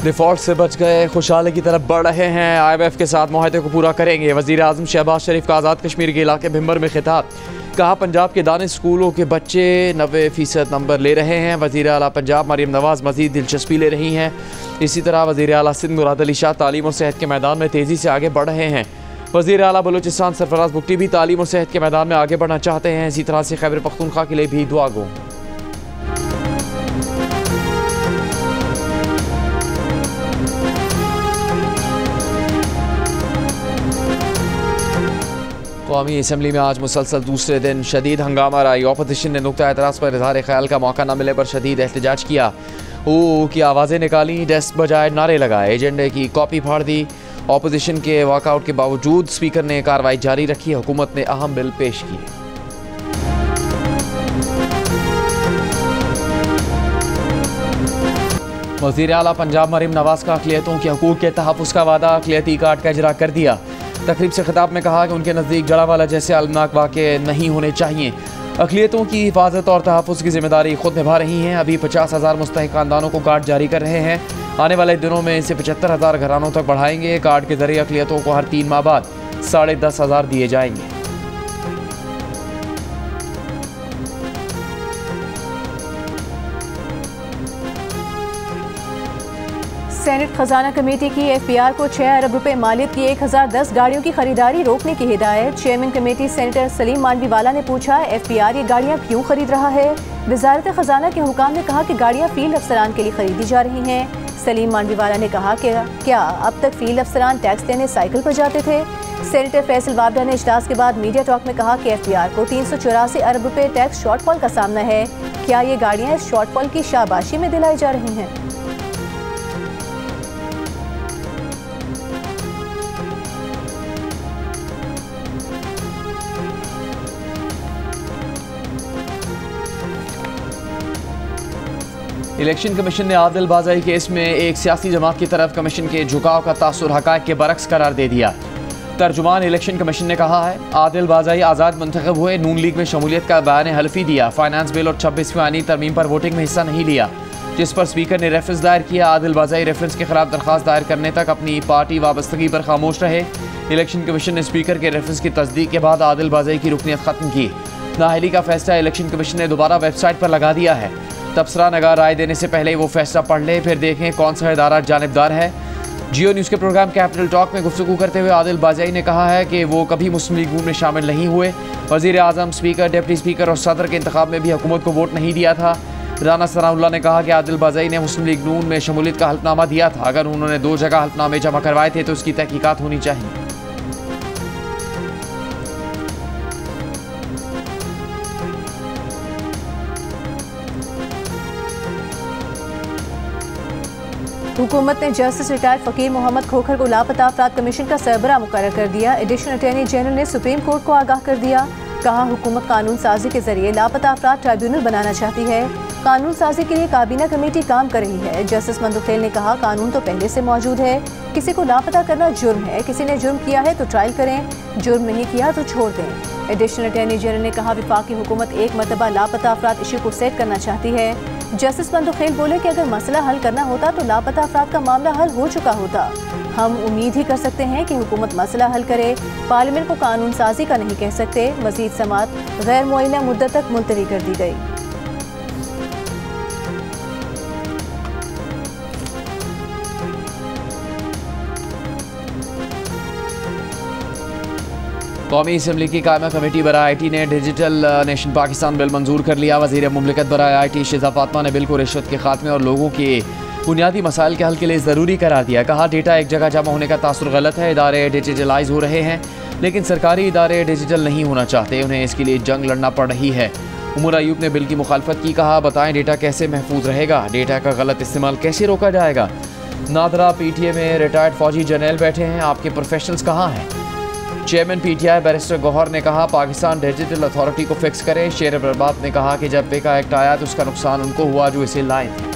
Default से बच गए, खुशहाली की तरफ बढ़ रहे हैं, IMF के साथ मुआहदे को पूरा करेंगे। वज़ीर आज़म शहबाज शरीफ का आज़ाद कश्मीर के इलाके भिम्बर में खिताब, कहा पंजाब के दानिश स्कूलों के बच्चे 90% नंबर ले रहे हैं। वज़ीर आला पंजाब मरीम नवाज़ मज़ीद दिलचस्पी ले रही हैं। इसी तरह वज़ीर आला सिंध मुराद अली शाह तालीम और सेहत के मैदान में तेज़ी से आगे बढ़ रहे हैं। वज़ीर आला बलूचिस्तान सरफराज बुगटी भी तालीम और सेहत के मैदान में आगे बढ़ना चाहते हैं। इसी तरह से खैबर पख्तूनख्वा के लिए भी दुआ गो। कौमी असम्बली में आज मुसलसल दूसरे दिन शदीद हंगामा रहा। अपोजिशन ने नुक्ता एतराज़ पर इज़हार ख्याल का मौका न मिलने पर शदीद एहतजाज किया। ओ की आवाज़ें निकाली, डेस्क बजाए, नारे लगाए, एजेंडे की कॉपी फाड़ दी। अपोजिशन के वॉकआउट के बावजूद स्पीकर ने कार्रवाई जारी रखी। हुकूमत ने अहम बिल पेश किए। वज़ीर आला पंजाब मरीम नवाज़ का अक़लियतों के हकूक़ के तहफ़्फ़ुज़ का वादा अक़लियती कार्ड का इजरा कर दिया। तकरीब से खिताब में कहा कि उनके नज़दीक जड़ावाला जैसे अलमनाक वाक़े नहीं होने चाहिए। अक़लियतों की हिफाजत और तहफ़्फ़ुज़ की ज़िम्मेदारी खुद निभा रही हैं। अभी 50,000 मुस्तहिक़ ख़ानदानों को कार्ड जारी कर रहे हैं। आने वाले दिनों में इसे 75,000 घरानों तक बढ़ाएंगे। कार्ड के ज़रिए अक़लियतों को हर 3 माह बाद 10,500 दिए जाएंगे। सेनेट खजाना कमेटी की FPR को 6 अरब रुपए मालियत की 1010 गाड़ियों की खरीदारी रोकने की हिदायत। Chairman committee senator Saleem Mandviwala ने पूछा, FPR ये गाड़ियां क्यों खरीद रहा है? वजारत खजाना के हुकाम ने कहा कि गाड़ियां फील्ड अफसरान के लिए खरीदी जा रही हैं। सलीम मांडवीवाला ने कहा कि क्या अब तक फील्ड अफसरान टैक्स देने साइकिल पर जाते थे? सेनेटर फैसल वाबडा ने इजलास के बाद मीडिया टॉक में कहा कि FPR को 384 अरब रुपए टैक्स शॉर्टफॉल का सामना है। क्या ये गाड़ियाँ इस शॉर्टफॉल की शाबाशी में दिलाई जा रही हैं? इलेक्शन कमीशन ने आदिल बाज़ाई केस में एक सियासी जमात की तरफ कमीशन के झुकाव का तासुर हक़ाइक़ के बरक्स करार दे दिया। तर्जुमान इलेक्शन कमीशन ने कहा है, आदिल बाज़ाई आज़ाद मुंतखब हुए, नून लीग में शमूलियत का बयान हल्फी दिया, फाइनेंस बिल और 26वीं आईनी तरमीम पर वोटिंग में हिस्सा नहीं लिया, जिस पर स्पीकर ने रेफरेंस दायर किया। आदिल बाज़ाई रेफरेंस के खिलाफ दरख्वास्त दायर करने तक अपनी पार्टी वाबस्तगी पर खामोश रहे। इलेक्शन कमीशन ने स्पीकर के रेफरेंस की तस्दीक के बाद आदिल बाज़ाई की रुकनीत ख़त्म की। नाअहली का फैसला इलेक्शन कमीशन ने दोबारा वेबसाइट पर लगा दिया है। तबसरा नगार राय देने से पहले वो फैसला पढ़ लें, फिर देखें कौन सा इदारा जानिबदार है। जियो न्यूज़ के प्रोग्राम कैपिटल टॉक में गुफ्तगू करते हुए आदिल बाज़ाई ने कहा है कि वो कभी मुस्लिम लीग नून में शामिल नहीं हुए। वज़ीर आज़म, स्पीकर, डिप्टी स्पीकर और सदर के इंतखाब में भी हुकूमत को वोट नहीं दिया था। राना सनाउल्लाह ने कहा कि आदिल बाज़ाई ने मुस्लिम लीग नून में शमूलियत का हल्फनामा दिया था। अगर उन्होंने 2 जगह हल्फनामे जमा करवाए थे तो उसकी तहकीकात होनी चाहिए। हुकूमत ने जस्टिस रिटायर्ड फ़कीर मोहम्मद खोखर को लापता अफराद कमीशन का सरबराह मुकर्रर कर दिया। एडिशनल अटॉर्नी जनरल ने सुप्रीम कोर्ट को आगाह कर दिया। कहा, हुकूमत कानून साजी के जरिए लापता अफराद ट्राइब्यूनल बनाना चाहती है। कानून साजी के लिए काबीना कमेटी काम कर रही है। जस्टिस मंदुखेल ने कहा, कानून तो पहले से मौजूद है, किसी को लापता करना जुर्म है। किसी ने जुर्म किया है तो ट्रायल करें, जुर्म नहीं किया तो छोड़ दें। एडिशनल अटॉर्नी जनरल ने कहा, वफाकी हुकूमत एक मरतबा लापता अफराद इशू को सेट करना चाहती है। जस्टिस मंदुखेल बोले कि अगर मसला हल करना होता तो लापता अफराद का मामला हल हो चुका होता। हम उम्मीद ही कर सकते हैं कि हुकूमत मसला हल करे, पार्लियामेंट को कानून साजी का नहीं कह सकते। मजीद समाअत गैर मुअय्यना मुद्दत तक मुलतवी कर दी गई। कौमी असम्बली की कायमा कमेटी बराए IT ने डिजिटल नेशन पाकिस्तान बिल मंजूर कर लिया। वज़ीर मुमलिकत बराए IT शिजा फातिमा ने बिल को रिश्वत के खात्मे और लोगों के बुनियादी मसाइल के हल के लिए ज़रूरी करार दिया। कहा, डेटा एक जगह जमा होने का तासुर गलत है। इदारे डिजिटलाइज हो रहे हैं, लेकिन सरकारी इदारे डिजिटल नहीं होना चाहते। उन्हें इसके लिए जंग लड़ना पड़ रही है। उमर अयूब ने बिल की मुखालफत की। कहा, बताएं डेटा कैसे महफूज रहेगा, डेटा का गलत इस्तेमाल कैसे रोका जाएगा। नादरा PTA में रिटायर्ड फौजी जर्नल बैठे हैं, आपके प्रोफेशनल्स कहाँ हैं? चेयरमैन PTI बैरिस्टर गौहर ने कहा, पाकिस्तान डिजिटल अथॉरिटी को फिक्स करे। शेर बर्बाद ने कहा कि जब पेका एक्ट आया तो उसका नुकसान उनको हुआ जो इसे लाए थे।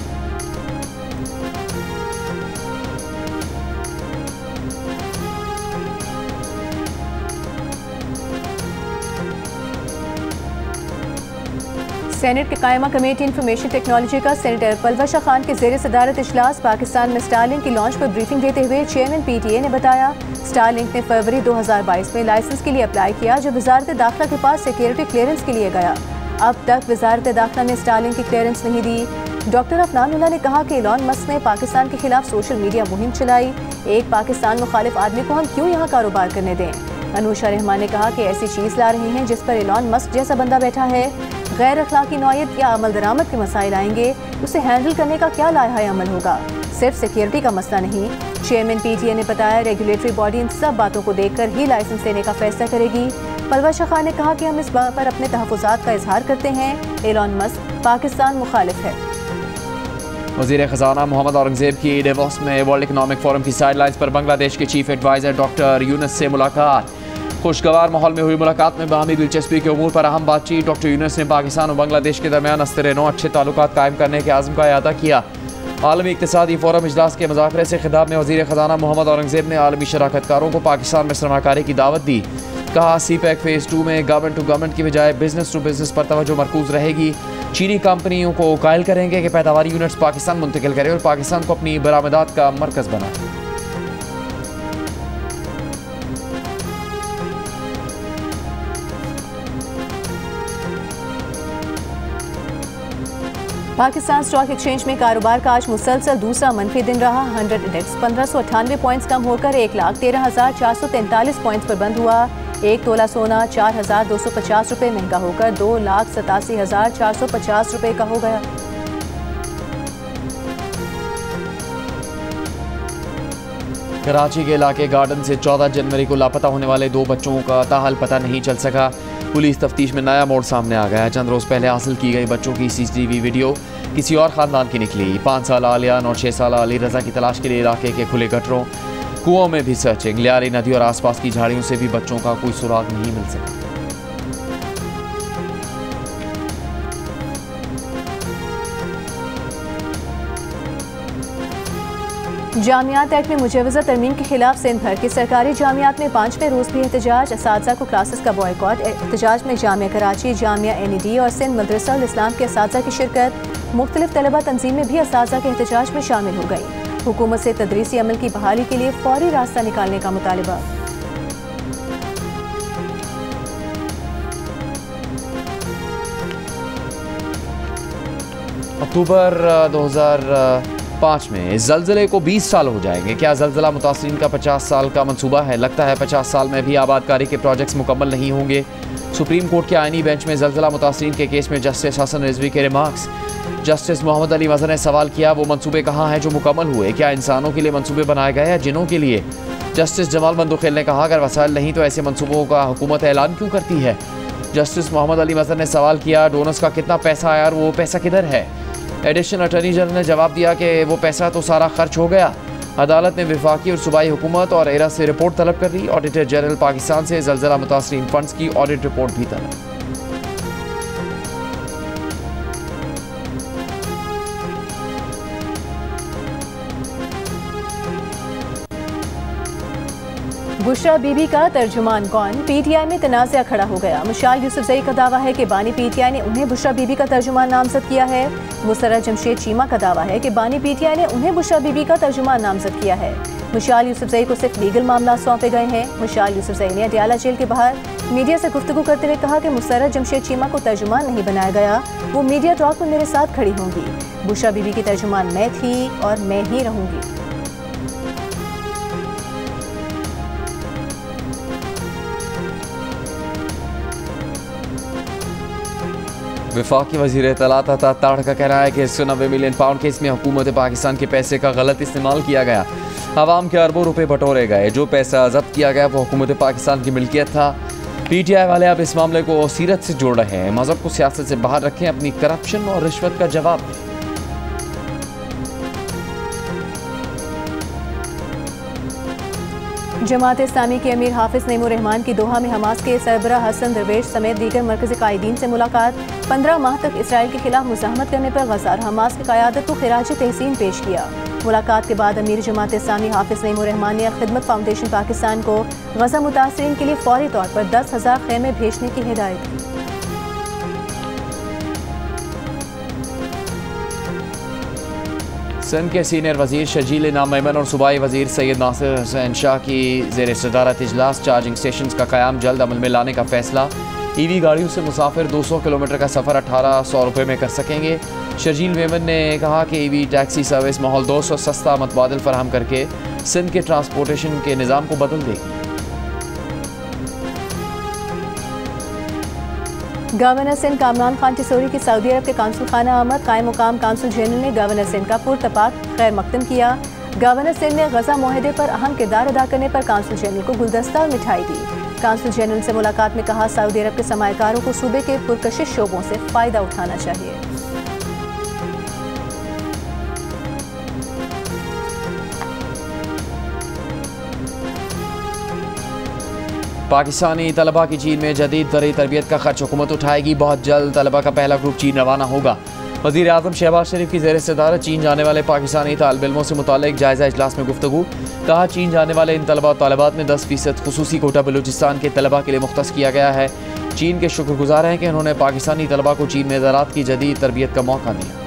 सेनेट के कायमा कमेटी इंफॉर्मेशन टेक्नोलॉजी का सेनेटर पलवशा खान के ज़ेर सदारत इजलास पाकिस्तान में स्टारलिंक की लॉन्च पर ब्रीफिंग देते हुए चेयरमैन PTA ने बताया, स्टारलिंक ने फरवरी 2022 में लाइसेंस के लिए अप्लाई किया, जो वजारत दाखिला के पास सिक्योरिटी क्लियरेंस के लिए गया। अब तक वजारत दाखिला ने स्टारलिंक की क्लियरेंस नहीं दी। डॉक्टर अफनानुल्लाह ने कहा कि एलॉन मस्क ने पाकिस्तान के खिलाफ सोशल मीडिया मुहिम चलाई, एक पाकिस्तान मुखालिफ आदमी को हम क्यों यहाँ कारोबार करने दें। अनुषा रहमान ने कहा कि ऐसी चीज़ ला रही हैं जिस पर एलॉन मस्क जैसा बंदा बैठा है, गैर अखलाकी नौयत या अमल दरामद के मसाइल आएंगे, उसे हैंडल करने का क्या लाहा अमल होगा, सिर्फ सिक्योरिटी का मसला नहीं। चेयरमैन PTA ने बताया, रेगुलेटरी बॉडी इन सब बातों को देखकर ही लाइसेंस देने का फैसला करेगी। पलवशा खान ने कहा कि हम इस बात पर अपने तहफ़्फ़ुज़ात का इजहार करते हैं, एलॉन मस्क पाकिस्तान मुखालिफ है। वज़ीर ख़ज़ाना मोहम्मद औरंगज़ेब की डेवोस में वर्ल्ड इकनॉमिक फोरम की साइडलाइंस पर बांग्लादेश के चीफ एडवाइज़र डॉक्टर यूनुस से मुलाकात। खुशगवार माहौल में हुई मुलाकात में बाहमी दिलचस्पी के उमूर पर अहम बातचीत। डॉक्टर यूनुस ने पाकिस्तान और बांग्लादेश के दरमियान अस्तर-ए-नौ अच्छे ताल्लुकात कायम करने के आज़म का इआदा किया। आलमी इक़्तिसादी फोरम इजलास के मुज़ाकरे से खिताब में वज़ीर ख़ज़ाना मोहम्मद औरंगज़ेब ने आलमी शराकतकारों को पाकिस्तान में सरमाकारी की दावत दी। कहा, CPEC फ़ेज़ 2 में गवर्नमेंट टू गवर्नमेंट की बजाय बिजनेस टू बिजनेस पर तवज्जो मरकूज़ रहेगी। चीनी कंपनियों को कायल करेंगे कि पैदावारी यूनिट्स पाकिस्तान मुंतकिल करें और पाकिस्तान को अपनी बरामदात का मरकज़ बनाए। पाकिस्तान स्टॉक एक्सचेंज में कारोबार का आज मुसलसल दूसरा मनफी दिन रहा। 100 इंडेक्स 1598 पॉइंट्स कम होकर 1,13,443 पॉइंट्स पर बंद हुआ। एक तोला सोना 4,250 रुपये महंगा होकर 2,87,450 रुपये का हो गया। कराची के इलाके गार्डन से 14 जनवरी को लापता होने वाले 2 बच्चों का ताहाल पता नहीं चल सका। पुलिस तफ्तीश में नया मोड़ सामने आ गया। चंद रोज़ पहले हासिल की गई बच्चों की CCTV वीडियो किसी और ख़ानदान की निकली। 5 साल आलियान और 6 साल अली रज़ा की तलाश के लिए इलाके के खुले गटरों, कुओं में भी सर्चिंग। लियारी नदी और आसपास की झाड़ियों से भी बच्चों का कोई सुराग नहीं मिल सका। जामियात एक्ट में मुजवज़ा तरमीम के खिलाफ सिंध भर के सरकारी जामियात में 5वें रोज़ भी एहतजाज। असातिज़ा को क्लासेस का बॉयकॉट। एहतजाज में जामिया कराची, जामिया NED और सिंध मदरसा अल इस्लाम के असातिज़ा की शिरकत। मुख्तलिफ तलबा तंजीमें भी असातिज़ा के एहतजाज में शामिल हो गई। हुकूमत से तदरीसी अमल की बहाली के लिए फौरी रास्ता निकालने का मुतालबा। अक्टूबर 2005 में ज़लज़ले को 20 साल हो जाएंगे। क्या ज़लज़ला मुतासिरीन का 50 साल का मंसूबा है? लगता है 50 साल में भी आबादकारी के प्रोजेक्ट्स मुकम्मल नहीं होंगे। सुप्रीम कोर्ट के आईनी बेंच में ज़लज़ला मुतासिरीन के केस में जस्टिस हसन रिजवी के रिमार्क्स। जस्टिस मोहम्मद अली मज़हर ने सवाल किया, वो मंसूबे कहाँ हैं जो मुकम्मल हुए? क्या इंसानों के लिए मंसूबे बनाए गए या जिनों के लिए? जस्टिस जमाल बंदुखेल ने कहा, अगर वसाइल नहीं तो ऐसे मंसूबों का हुकूमत ऐलान क्यों करती है? जस्टिस मोहम्मद अली मज़हर ने सवाल किया, डोनर्स का कितना पैसा आया और वो पैसा किधर है? एडिशनल अटॉर्नी जनरल ने जवाब दिया कि वो पैसा तो सारा खर्च हो गया। अदालत ने वफाकी और सूबाई हुकूमत और एरा से रिपोर्ट तलब कर ली। ऑडिटर जनरल पाकिस्तान से ज़लज़ला मुतासिरीन फंड्स की ऑडिट रिपोर्ट भी तलब। बुशरा बीबी का तर्जुमान कौन? PTI में तनाज़ा खड़ा हो गया। मुशाल यूसुफजई का दावा है कि बानी PTI ने उन्हें बुशरा बीबी का तर्जुमान नामजद किया है। मुसर्रत जमशेद चीमा का दावा है कि बानी PTI ने उन्हें बुशरा बीबी का तर्जुमान नामजद किया है। मुशाल यूसुफजई को सिर्फ लीगल मामला सौंपे गए हैं। मुशाल यूसुफजई ने अडियाला जेल के बाहर मीडिया से गुफ्तगू करते हुए कहा कि मुसर्रत जमशेद चीमा को तर्जुमान नहीं बनाया गया, वो मीडिया टॉक में मेरे साथ खड़ी होंगी। बुशरा बीबी की तर्जुमान मैं थी और मैं ही रहूंगी। वफाकी वज़ीर इत्तलात अता ताड़ का कहना है कि 190 मिलियन पाउंड केस में हुकूमत पाकिस्तान के पैसे का गलत इस्तेमाल किया गया। आवाम के अरबों रुपए बटोरे गए। जो पैसा जब्त किया गया वो हुकूमत पाकिस्तान की मिल्कियत था। PTI वाले अब इस मामले को सीरत से जोड़ रहे हैं। मज़हब को सियासत से बाहर रखें, अपनी करप्शन और रिश्वत का जवाब दें। जमात इस्लामी के अमीर हाफिज नईमुर रहमान की दोहा में हमास के सरबराह हसन दरवेश समेत दीगर मरकज़ी कायदीन से मुलाकात। 15 माह तक इसराइल के खिलाफ मुज़ाहमत करने पर गज़ा और हमास की क़यादत को खिराज तहसीन पेश किया। मुलाकात के बाद अमीर जमात इस्लामी हाफिज नईमुर रहमान ने खिदमत फाउंडेशन पाकिस्तान को गज़ा मुतासिरीन के लिए फौरी तौर पर 10,000 ख़ैमे भेजने की हिदायत की। सिंध के सीनियर वजीर शर्जील इनाम मेमन और सूबाई वजीर सैयद नासिर हुसैन शाह की ज़ेर सदारत इजलास। चार्जिंग स्टेशन का क़याम जल्द अमल में लाने का फैसला। ईवी गाड़ियों से मुसाफिर 200 किलोमीटर का सफ़र 1800 रुपये में कर सकेंगे। शर्जील मेमन ने कहा कि ईवी टैक्सी सर्विस माहौल 200 सस्ता मतबादल फराहम करके सिंध के ट्रांसपोर्टेशन के निज़ाम को बदल देगी। गवर्नर सिंध कामरान खान टिसोरी की सऊदी अरब के काउंसिल खाना आमद। कायम मुकाम काउंसिल जनरल ने गवर्नर सिंध का पुरतपाक खैर मकदम किया। गवर्नर सिंध ने गजा मुआहदे पर अहम किरदार अदा करने पर काउंसिल जनरल को गुलदस्ता और मिठाई दी। काउंसिल जनरल से मुलाकात में कहा सऊदी अरब के सरमायाकारों को सूबे के पुरकशिश शोबों से फ़ायदा उठाना चाहिए। पाकिस्तानी तलबा की चीन में जदीद दरी तरबियत का खर्च हुकूमत उठाएगी। बहुत जल्द तलबा का पहला ग्रुप चीन रवाना होगा। वज़ीर आज़म शहबाज शरीफ की ज़ेर सदारत चीन जाने वाले पाकिस्तानी तालिब इल्मों से मुतालिक जायज़ा इजलास में गुफ्तगू। कहा चीन जाने वाले इन तलबा और तालिबात में 10% खुसूसी कोटा बलूचिस्तान के तलबा के लिए मुख्तस किया गया है। चीन के शुक्रगुजार हैं कि उन्होंने पाकिस्तानी तलबा को चीन में ज़राअत की जदीद तरबियत का मौका दिया।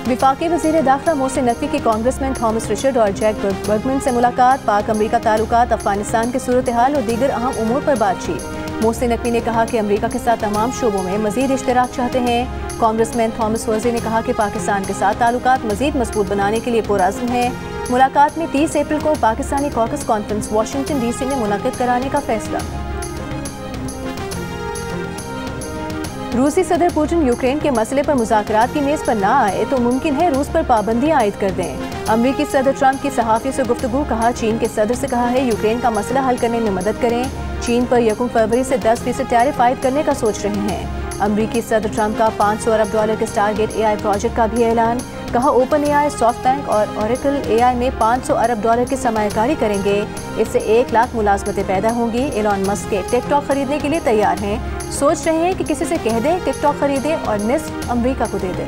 विफाकी वज़ीर दाखिला मोहसिन नकवी की कांग्रेसमैन थॉमस रिचर्ड और जैक बर्गमैन से मुलाकात। पाक अमरीका ताल्लुकात, अफगानिस्तान के सूरत हाल और दीगर अहम उमूर पर बातचीत। मोहसिन नकवी ने कहा कि अमरीका के साथ तमाम शोबों में मजीद इश्तराक चाहते हैं। कांग्रेसमैन थॉमस वर्जी ने कहा कि पाकिस्तान के साथ ताल्लुकात मजीद मजबूत बनाने के लिए पुरअज़्म है। मुलाकात में 30 अप्रैल को Pakistani caucus conference Washington DC में मुनक़िद कराने का फैसला। रूसी सदर पुतिन यूक्रेन के मसले पर मुज़ाकरात की मेज़ पर ना आए तो मुमकिन है रूस पर पाबंदियां आयद कर दें। अमरीकी सदर ट्रंप की सहाफ़ियों से गुफ्तगू। कहा चीन के सदर से कहा है यूक्रेन का मसला हल करने में मदद करें। चीन पर 1 फरवरी से 10% टैरिफ आयद करने का सोच रहे हैं। अमरीकी सदर ट्रंप का $500 अरब के स्टारगेट AI प्रोजेक्ट का भी ऐलान। कहा ओपन AI, सॉफ्टबैंक और ओरेकल AI में $500 अरब की सरमायाकारी करेंगे। इससे 1 लाख मुलाजमतें पैदा होंगी। एलन मस्क के टिकटॉक खरीदने के लिए तैयार हैं। सोच रहे हैं कि किसी से कह दें टिकटॉक खरीदे और निस्फ अमरीका को दे दें।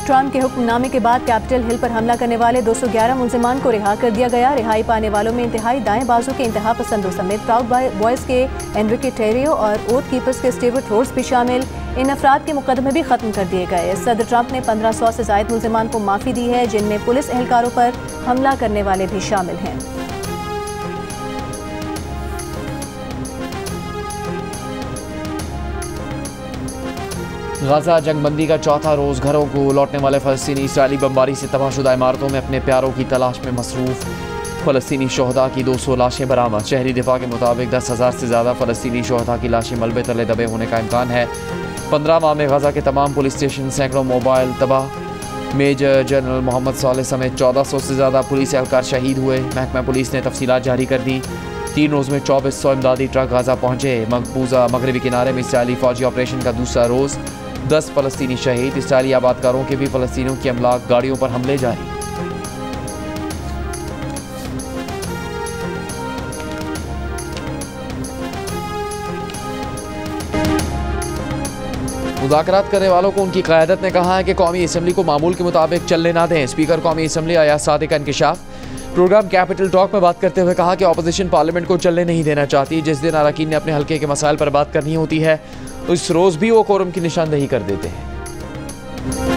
ट्रंप के हुक्मनामे के बाद कैपिटल हिल पर हमला करने वाले 211 मुलजिमान को रिहा कर दिया गया। रिहाई पाने वालों में इंतहाई दाएं बाजू के इंतहा पसंदों समेत प्राउड बॉयज़ के एनरिके टेरियो और ओथ कीपर्स के स्टीवर्ट रोड्स भी शामिल। इन अफराद के मुकदमे भी खत्म कर दिए गए। सदर ट्रंप ने 1500 से ज़ायद मुलजिमान को माफ़ी दी है, जिनमें पुलिस एहलकारों पर हमला करने वाले भी शामिल हैं। गाज़ा जंगबंदी का चौथा रोज़। घरों को लौटने वाले फ़लस्तीनी इसराइली बमबारी से तबाहशुदा इमारतों में अपने प्यारों की तलाश में मसरूफ़। फ़लस्तीनी शोहदा की 200 लाशें बरामद। शहरी दिफा के मुताबिक 10,000 से ज़्यादा फ़लस्तीनी शोहदा की लाशें मलबे तले दबे होने का इम्कान है। 15 माह में गाज़ा के तमाम पुलिस स्टेशन, सैकड़ों मोबाइल तबाह। मेजर जनरल मोहम्मद सालेह समेत 1400 से ज़्यादा पुलिस एहलकार शहीद हुए। महकमा पुलिस ने तफसीलात जारी कर दी। 3 रोज़ में 2400 इमदादी ट्रक गाज़ा पहुँचे। मकबूजा मगरबी किनारे में इसराइली फ़ौजी ऑपरेशन का दूसरा रोज़। 10 फ़लस्तीनी शहीद। इसराइली आबादकारों के भी फ़लस्तीनियों की अमलाक गाड़ियों पर हमले जारी। मुज़ाकरात करने वालों को उनकी क़यादत ने कहा है कि कौमी असम्बली को मामूल के मुताबिक चलने ना दें। स्पीकर कौमी असम्बली अयाज सादिक का इंकशाफ। प्रोग्राम कैपिटल टॉक में बात करते हुए कहा कि अपोजिशन पार्लियामेंट को चलने नहीं देना चाहती। जिस दिन अरकान ने अपने हल्के के मसाइल पर बात करनी होती है उस रोज़ भी वो कोरम की निशानदेही कर देते हैं।